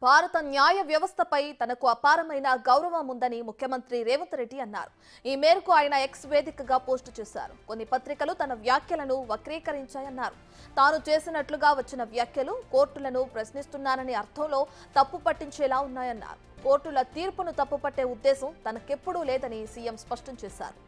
భారత న్యాయ వ్యవస్థపై తనకు అపారమైన గౌరవం ఉందని ముఖ్యమంత్రి రేవంత్ రెడ్డి అన్నారు. ఈ మేరకు ఆయన ఎక్స్ వేదికగా పోస్టు చేశారు. కొన్ని పత్రికలు తన వ్యాఖ్యలను వక్రీకరించాయన్నారు. తాను చేసినట్లుగా వచ్చిన వ్యాఖ్యలు కోర్టులను ప్రశ్నిస్తున్నానని అర్థంలో తప్పు పట్టించేలా ఉన్నాయన్నారు. కోర్టుల తీర్పును తప్పుపట్టే ఉద్దేశం తనకెప్పుడూ లేదని సీఎం స్పష్టం చేశారు.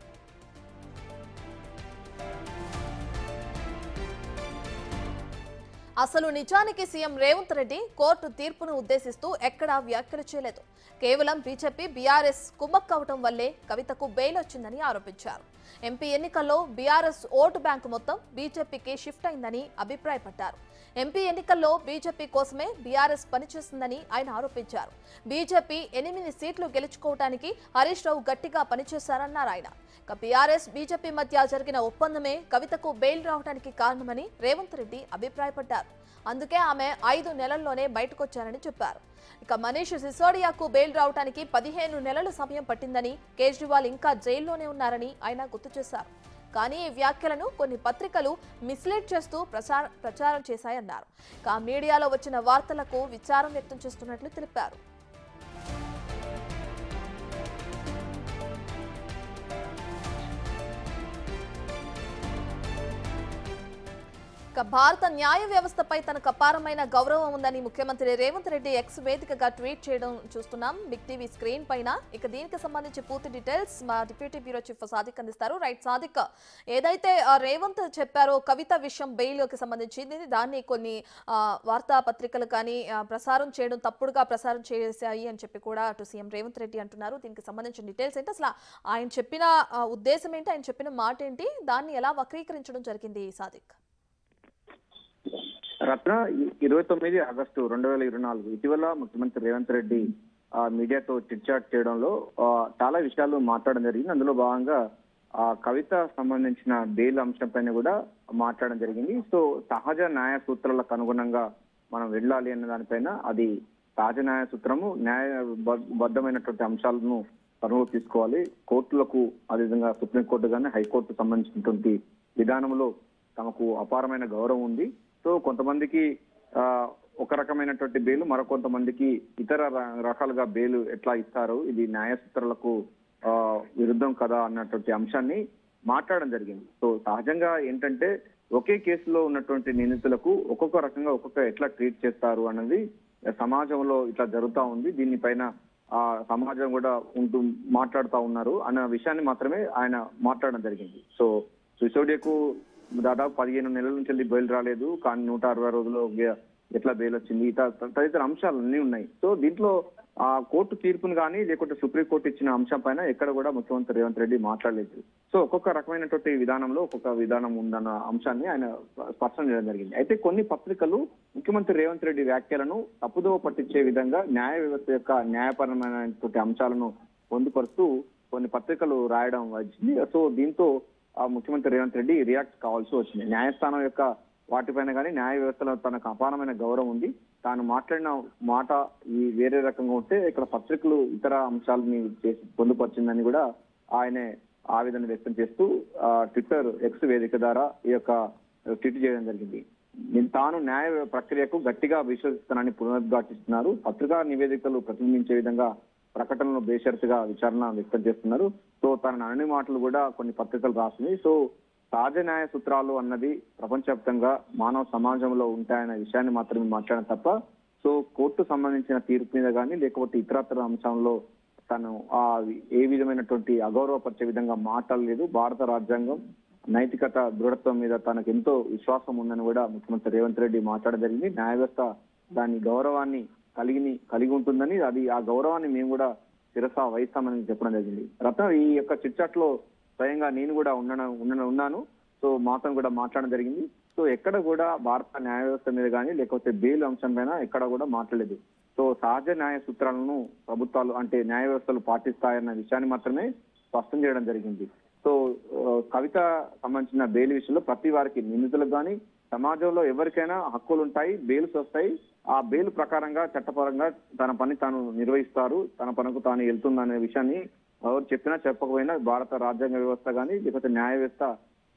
అసలు నిజానికి సీఎం రేవంత్ రెడ్డి కోర్టు తీర్పును ఉద్దేశిస్తూ ఎక్కడా వ్యాఖ్యలు చేయలేదు. కేవలం బీజేపీ బీఆర్ఎస్ కుమ్మక్కవటం వల్లే కవితకు బెయిల్ వచ్చిందని ఆరోపించారు. ఎంపీ ఎన్నికల్లో బీఆర్ఎస్ ఓటు బ్యాంకు మొత్తం బీజేపీకి షిఫ్ట్ అయిందని అభిప్రాయపడ్డారు. ఎంపీ ఎన్నికల్లో బీజేపీ కోసమే బీఆర్ఎస్ పనిచేస్తుందని ఆయన ఆరోపించారు. బీజేపీ 8 సీట్లు గెలుచుకోవడానికి హరీష్ రావు గట్టిగా పనిచేశారన్నారు ఆయన. బీఆర్ఎస్ బీజేపీ మధ్య జరిగిన ఒప్పందమే కవితకు బెయిల్ రావడానికి కారణమని రేవంత్ రెడ్డి అభిప్రాయపడ్డారు. అందుకే ఆమె 5 నెలల్లోనే బయటకొచ్చారని చెప్పారు. మనీష్ సిసోడియాకు బెయిల్ రావడానికి 15 నెలల సమయం పట్టిందని, కేజ్రీవాల్ ఇంకా జైల్లోనే ఉన్నారని ఆయన గుర్తు చేశారు. కానీ ఈ వ్యాఖ్యలను కొన్ని పత్రికలు మిస్లీడ్ చేస్తూ ప్రచారం చేశాయన్నారు. మీడియాలో వచ్చిన వార్తలకు విచారం వ్యక్తం చేస్తున్నట్లు తెలిపారు. భారత న్యాయ వ్యవస్థపై తనకు అపారమైన గౌరవం ఉందని ముఖ్యమంత్రి రేవంత్ రెడ్డి ఎక్స్ వేదికగా ట్వీట్ చేయడం చూస్తున్నాం బిగ్ టీవీ స్క్రీన్ పైన. దీనికి సంబంధించి పూర్తి డీటెయిల్స్ మా డిప్యూటీ బ్యూరో చీఫ్ సాదిక్ అందిస్తారు. రైట్ సాదిక్, ఏదైతే రేవంత్ చెప్పారో కవిత విషయం బెయిల్కి సంబంధించింది, దాన్ని కొన్ని వార్తా పత్రికలు కానీ ప్రసారం చేయడం తప్పుడుగా ప్రసారం చేశాయి అని చెప్పి కూడా అటు సీఎం రేవంత్ రెడ్డి అంటున్నారు. దీనికి సంబంధించిన డీటెయిల్స్ ఏంటి, అసలు ఆయన చెప్పిన ఉద్దేశం ఏంటి, ఆయన చెప్పిన మాట ఏంటి, దాన్ని ఎలా వక్రీకరించడం జరిగింది సాదిక్? రత్న 29 ఆగస్టు 2024 ఇటీవల ముఖ్యమంత్రి రేవంత్ రెడ్డి మీడియాతో చిట్చాట్ చేయడంలో చాలా విషయాలు మాట్లాడడం జరిగింది. అందులో భాగంగా కవిత సంబంధించిన బెయిల్ అంశంపైన కూడా మాట్లాడడం జరిగింది. సో సహజ న్యాయ సూత్రాలకు అనుగుణంగా మనం వెళ్ళాలి అన్న దానిపైన, అది సహజ న్యాయ సూత్రము న్యాయబద్ధమైనటువంటి అంశాలను పరిగణలోకి తీసుకోవాలి. కోర్టులకు అదేవిధంగా సుప్రీంకోర్టు కానీ హైకోర్టు సంబంధించినటువంటి విధానంలో తమకు అపారమైన గౌరవం ఉంది. సో కొంతమందికి ఒక రకమైనటువంటి బెయిల్, మరికొంతమందికి ఇతర రకాలుగా బెయిల్ ఎట్లా ఇస్తారు, ఇది న్యాయ సూత్రాలకు విరుద్ధం కదా అన్నటువంటి అంశాన్ని మాట్లాడడం జరిగింది. సో సహజంగా ఏంటంటే ఒకే కేసులో ఉన్నటువంటి నిందితులకు ఒక్కొక్క రకంగా ఎట్లా ట్రీట్ చేస్తారు అన్నది సమాజంలో ఇట్లా జరుగుతూ ఉంది. దీనిపైన సమాజం కూడా మాట్లాడుతూ ఉన్నారు అన్న విషయాన్ని మాత్రమే ఆయన మాట్లాడడం జరిగింది. సో సిసోడియాకు దాదాపు 15 నెలల నుంచి బెయిల్ రాలేదు, కానీ 160 రోజుల్లో ఎట్లా బెయిల్ వచ్చింది, తదితర అంశాలు అన్నీ ఉన్నాయి. సో దీంట్లో కోర్టు తీర్పును కానీ లేకుంటే సుప్రీంకోర్టు ఇచ్చిన అంశం పైన ఎక్కడ కూడా ముఖ్యమంత్రి రేవంత్ రెడ్డి మాట్లాడలేదు. సో ఒక్కొక్క రకమైనటువంటి విధానంలో ఒక్కొక్క విధానం ఉందన్న అంశాన్ని ఆయన స్పష్టం చేయడం జరిగింది. అయితే కొన్ని పత్రికలు ముఖ్యమంత్రి రేవంత్ రెడ్డి వ్యాఖ్యలను తప్పుదోవ పట్టించే విధంగా న్యాయ వ్యవస్థ యొక్క న్యాయపరమైనటువంటి అంశాలను పొందుపరుస్తూ కొన్ని పత్రికలు రాయడం వచ్చింది. సో దీంతో ముఖ్యమంత్రి రేవంత్ రెడ్డి రియాక్ట్ కావాల్సి వచ్చింది. న్యాయస్థానం యొక్క వాటిపైన కానీ న్యాయ వ్యవస్థలో తనకు అపారమైన గౌరవం ఉంది, తాను మాట్లాడిన మాట ఈ వేరే రకంగా ఉంటే ఇక్కడ పత్రికలు ఇతర అంశాలని చేసి పొందుపరిచిందని కూడా ఆయనే ఆవేదన వ్యక్తం చేస్తూ ట్విట్టర్ ఎక్స్ వేదిక ద్వారా ఈ యొక్క ట్వీట్ చేయడం జరిగింది. తాను న్యాయ ప్రక్రియకు గట్టిగా విశ్వసిస్తానని పునరుద్ఘాటిస్తున్నారు. పత్రికా నివేదికలు ప్రతిబింబించే విధంగా ప్రకటనలో బేషరతుగా విచారణ వ్యక్తం చేస్తున్నారు. సో తన అన్ని మాటలు కూడా కొన్ని పత్రికలు రాసింది. సో సహజ న్యాయ సూత్రాలు అన్నది ప్రపంచవ్యాప్తంగా మానవ సమాజంలో ఉంటాయన్న విషయాన్ని మాత్రమే మాట్లాడడం తప్ప, సో కోర్టు సంబంధించిన తీర్పు మీద కానీ లేకపోతే ఇతరత్ర అంశంలో తను ఏ విధమైనటువంటి అగౌరవపరిచే విధంగా మాట్లాడలేదు. భారత రాజ్యాంగం నైతికత దృఢత్వం మీద తనకు ఎంతో విశ్వాసం ఉందని కూడా ముఖ్యమంత్రి రేవంత్ రెడ్డి మాట్లాడడం జరిగింది. న్యాయ వ్యవస్థ దాని గౌరవాన్ని కలిగి ఉంటుందని, అది ఆ గౌరవాన్ని మేము కూడా శిరసా వహిస్తామని చెప్పడం జరిగింది. రత్న, ఈ యొక్క చిట్చాట్లో స్వయంగా నేను కూడా ఉన్నాను. సో మాతో కూడా మాట్లాడడం జరిగింది. సో ఎక్కడ కూడా భారత న్యాయ వ్యవస్థ మీద కానీ లేకపోతే బెయిల్ అంశం పైన ఎక్కడ కూడా మాట్లాడలేదు. సో సహజ న్యాయ సూత్రాలను ప్రభుత్వాలు అంటే న్యాయ వ్యవస్థలు పాటిస్తాయన్న విషయాన్ని మాత్రమే స్పష్టం చేయడం జరిగింది. సో కవిత సంబంధించిన బెయిల్ విషయంలో ప్రతి వారికి, నిందితులకు కానీ సమాజంలో ఎవరికైనా హక్కులు ఉంటాయి, బెయిల్స్ వస్తాయి. ఆ బెయిల్ ప్రకారంగా చట్టపరంగా తన పని తాను నిర్వహిస్తారు, తన పనికి తాను వెళ్తుందనే విషయాన్ని ఎవరు చెప్పినా చెప్పకపోయినా భారత రాజ్యాంగ వ్యవస్థ కానీ లేకపోతే న్యాయ వ్యవస్థ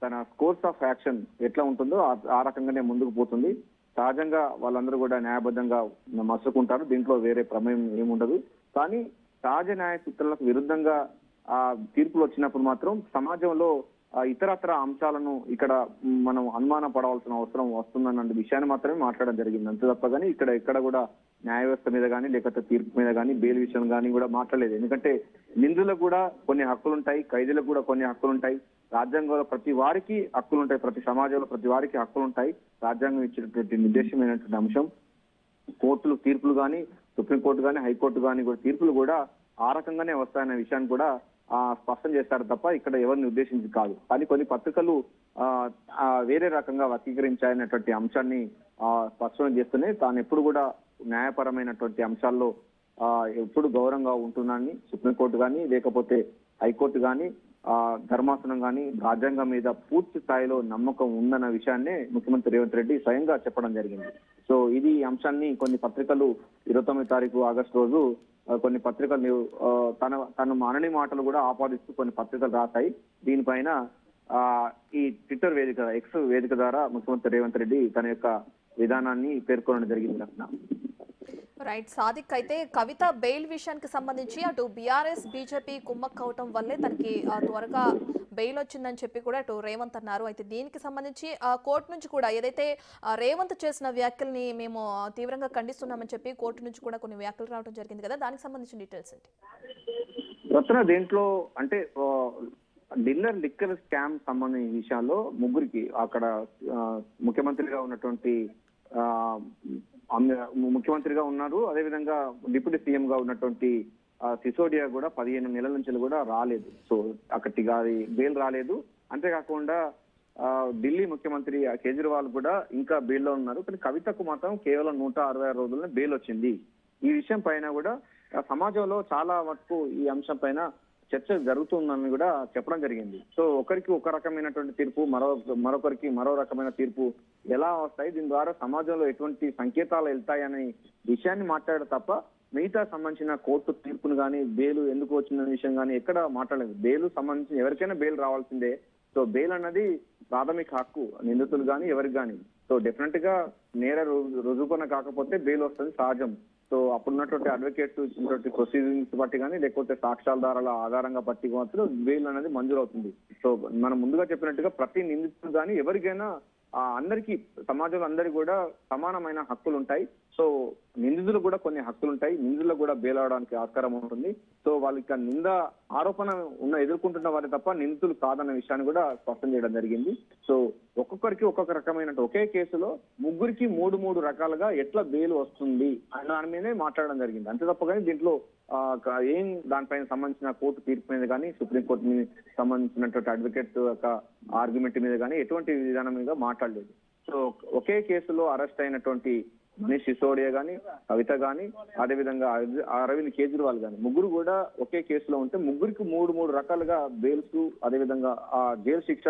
తన కోర్స్ ఆఫ్ యాక్షన్ ఎట్లా ఉంటుందో ఆ రకంగానే ముందుకు పోతుంది. సహజంగా వాళ్ళందరూ కూడా న్యాయబద్ధంగా మసులుకుంటారు. దీంట్లో వేరే ప్రమేయం ఏముండదు. కానీ సహజ న్యాయ సూత్రాలకు విరుద్ధంగా తీర్పులు వచ్చినప్పుడు మాత్రం సమాజంలో ఇతరత్ర అంశాలను ఇక్కడ మనం అనుమానం పడవలసిన అవసరం వస్తుందన్న విషయాన్ని మాత్రమే మాట్లాడడం జరిగింది. అంతే తప్ప కానీ ఇక్కడ కూడా న్యాయ వ్యవస్థ మీద కానీ లేకపోతే తీర్పు మీద కానీ బెయిల్ విషయం కానీ కూడా మాట్లాడలేదు. ఎందుకంటే నిందులకు కూడా కొన్ని హక్కులు ఉంటాయి, ఖైదీలకు కూడా కొన్ని హక్కులు ఉంటాయి. రాజ్యాంగంలో ప్రతి వారికి హక్కులు ఉంటాయి, ప్రతి సమాజంలో ప్రతి వారికి హక్కులు ఉంటాయి. రాజ్యాంగం ఇచ్చినటువంటి నిర్దేశమైనటువంటి అంశం. కోర్టులు తీర్పులు కానీ, సుప్రీంకోర్టు కానీ, హైకోర్టు కానీ కూడా తీర్పులు కూడా ఆ రకంగానే వస్తాయనే విషయాన్ని కూడా స్పష్టం చేస్తారు తప్ప ఇక్కడ ఎవరిని ఉద్దేశించి కాదు. కానీ కొన్ని పత్రికలు వేరే రకంగా వర్గీకరించాయనేటువంటి అంశాన్ని స్పష్టం చేస్తూనే తాను ఎప్పుడు కూడా న్యాయపరమైనటువంటి అంశాల్లో ఎప్పుడు గౌరవంగా ఉంటున్నానని సుప్రీంకోర్టు కానీ లేకపోతే హైకోర్టు కానీ ధర్మాసనం కానీ రాజ్యాంగం మీద పూర్తి స్థాయిలో నమ్మకం ఉందన్న విషయాన్నే ముఖ్యమంత్రి రేవంత్ రెడ్డి స్వయంగా చెప్పడం జరిగింది. సో ఇది అంశాన్ని కొన్ని పత్రికలు 29 ఆగస్టు రోజు కొన్ని పత్రికలు తన అనని మాటలు కూడా ఆపాదిస్తూ కొన్ని పత్రికలు రాశాయి. దీనిపైన ఈ ట్విట్టర్ వేదిక ఎక్స్ వేదిక ద్వారా ముఖ్యమంత్రి రేవంత్ రెడ్డి తన యొక్క విధానాన్ని పేర్కొనడం జరిగింది. రత్న రైట్ సాదిక్, అయితే కవిత బెయిల్ విషయానికి సంబంధించి అటు బీఆర్ఎస్ బీజేపీ కుమ్మక్ అవటం వల్లే తనకి త్వరగా బెయిల్ వచ్చిందని చెప్పి కూడా అటు రేవంత్ అన్నారు. అయితే దీనికి సంబంధించి కోర్టు నుంచి కూడా ఏదైతే రేవంత్ చేసిన వ్యాఖ్యల్ని మేము తీవ్రంగా ఖండిస్తున్నామని చెప్పి కోర్టు నుంచి కూడా కొన్ని వ్యాఖ్యలు రావడం జరిగింది కదా, దానికి సంబంధించిన డీటెయిల్స్ ఏంటి? రత్న దేంట్లో అంటే డిల్లర్ లిక్కర్ స్కామ్ సంబంధించిన విషయాల్లో ముగ్గురికి అక్కడ ముఖ్యమంత్రిగా ఉన్నటువంటి ముఖ్యమంత్రిగా ఉన్నారు, అదేవిధంగా డిప్యూటీ సీఎం గా ఉన్నటువంటి సిసోడియా కూడా 15 నెలల నుంచి కూడా రాలేదు. సో అక్కడికి బెయిల్ రాలేదు. అంతేకాకుండా ఢిల్లీ ముఖ్యమంత్రి కేజ్రీవాల్ కూడా ఇంకా బెయిల్లో ఉన్నారు. కానీ కవితకు మాత్రం కేవలం 166 రోజుల్లో బెయిల్ వచ్చింది. ఈ విషయం పైన కూడా సమాజంలో చాలా మటుకు ఈ అంశం పైన చర్చ జరుగుతుందని కూడా చెప్పడం జరిగింది. సో ఒకరికి ఒక రకమైనటువంటి తీర్పు, మరొకరికి మరో రకమైన తీర్పు ఎలా వస్తాయి, దీని ద్వారా సమాజంలో ఎటువంటి సంకేతాలు వెళ్తాయనే విషయాన్ని మాట్లాడారు తప్ప మిగతా సంబంధించిన కోర్టు తీర్పును కానీ బెయిల్ ఎందుకు వచ్చిందనే విషయం కానీ ఎక్కడ మాట్లాడలేదు. బెయిల్ సంబంధించిన ఎవరికైనా బెయిల్ రావాల్సిందే. సో బెయిల్ అన్నది ప్రాథమిక హక్కు నిందితులు కానీ ఎవరికి కానీ. సో డెఫినెట్ గా నేర రుజువున కాకపోతే బెయిల్ వస్తుంది సహజం. సో అప్పుడున్నటువంటి అడ్వకేట్స్ ఇచ్చినటువంటి ప్రొసీడింగ్స్ బట్టి కానీ లేకపోతే సాక్ష్యాధారాల ఆధారంగా బట్టి మాత్రం బెయిల్ అనేది మంజూరు అవుతుంది. సో మనం ముందుగా చెప్పినట్టుగా ప్రతి నిందితులు కానీ ఎవరికైనా అందరికీ సమాజంలో అందరికీ కూడా సమానమైన హక్కులు ఉంటాయి. సో నిందితులు కూడా కొన్ని హక్కులు ఉంటాయి, నిందితులకు కూడా బెయిల్ అవడానికి ఆస్కారం ఉంటుంది. సో వాళ్ళకి నింద ఆరోపణ ఎదుర్కొంటున్న వారి తప్ప నిందితులు కాదన్న విషయాన్ని కూడా స్పష్టం చేయడం జరిగింది. సో ఒక్కొక్కరికి ఒక్కొక్క రకమైన ఒకే కేసులో ముగ్గురికి మూడు రకాలుగా ఎట్లా బెయిల్ వస్తుంది అన్న దాని మీదే మాట్లాడడం జరిగింది. అంతే తప్ప కానీ దీంట్లో ఏం దానిపైన సంబంధించిన కోర్టు తీర్పు మీద కానీ సుప్రీంకోర్టు మీద సంబంధించినటువంటి అడ్వకేట్ యొక్క ఆర్గ్యుమెంట్ మీద కానీ ఎటువంటి విధానం మీద మాట్లాడలేదు. సో ఒకే కేసులో అరెస్ట్ అయినటువంటి మనీష్ సిసోడియా గాని, కవిత గాని, అదేవిధంగా అరవింద్ కేజ్రీవాల్ గాని ముగ్గురు కూడా ఒకే కేసులో ఉంటే ముగ్గురికి మూడు రకాలుగా బెయిల్స్, అదేవిధంగా ఆ జైలు శిక్ష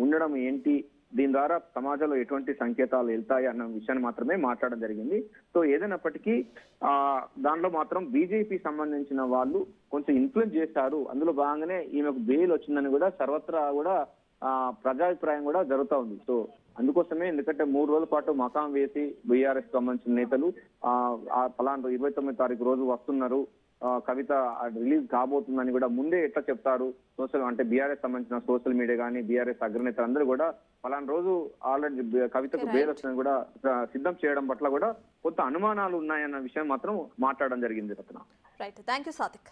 ఉండడం ఏంటి, దీని ద్వారా సమాజంలో ఎటువంటి సంకేతాలు వెళ్తాయి అన్న విషయాన్ని మాత్రమే మాట్లాడడం జరిగింది. సో ఏదైనప్పటికీ దాంట్లో మాత్రం బీజేపీ సంబంధించిన వాళ్ళు కొంచెం ఇన్ఫ్లుయెన్స్ చేశారు. అందులో భాగంగానే ఈమెకు బెయిల్ వచ్చిందని కూడా సర్వత్రా కూడా ప్రజాభిప్రాయం కూడా జరుగుతూ ఉంది. సో అందుకోసమే ఎందుకంటే 3 రోజుల పాటు మకాం వేసి బీఆర్ఎస్ సంబంధించిన నేతలు పలానా 29 రోజు వస్తున్నారు, కవిత రిలీజ్ కాబోతుందని కూడా ముందే ఎట్లా చెప్తారు అంటే బీఆర్ఎస్ సంబంధించిన సోషల్ మీడియా కానీ బీఆర్ఎస్ అగ్రనేతలు అందరూ కూడా పలానా రోజు ఆల్రెడీ కవితకు బెయిల్ వస్తుందని కూడా సిద్ధం చేయడం పట్ల కూడా కొంత అనుమానాలు ఉన్నాయన్న విషయం మాత్రం మాట్లాడడం జరిగింది. రత్న. Right, thank you Sadiq.